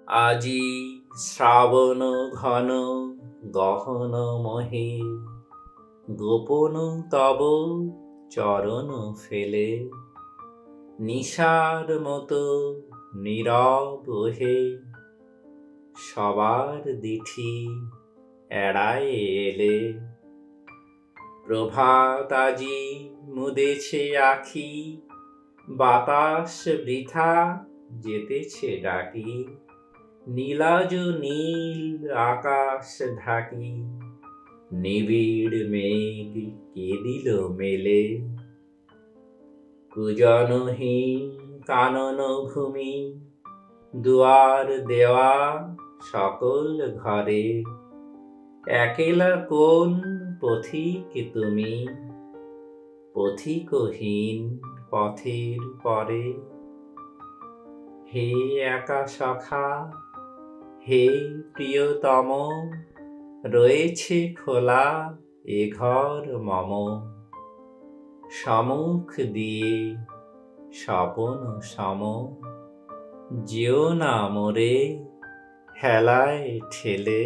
আজি শ্রাবণ ঘন গহন মহে, গোপন তব চরণ ফেলে, নিশার মতো নীরব হে, সবার দিঠি এড়ায় এলে। প্রভাত আজি মুদেছে আখি, বাতাস বৃথা যেতেছে ডাকি, নীলাজ নীল আকাশ ঢাকি, নিবিড় মেঘ কে দিল মেলে। কুজনহীন কানন ভূমি, দুয়ার দেওয়া সকল ঘরে, একেলা কোন পথিক তুমি, পথিকহীন পথের পরে। হে একা সখা, হে প্রিয়তম, রয়েছে খোলা এ ঘর মম, সম্মুখ দিয়ে স্বপন সম, যেও না মোরে হেলায় ঠেলে।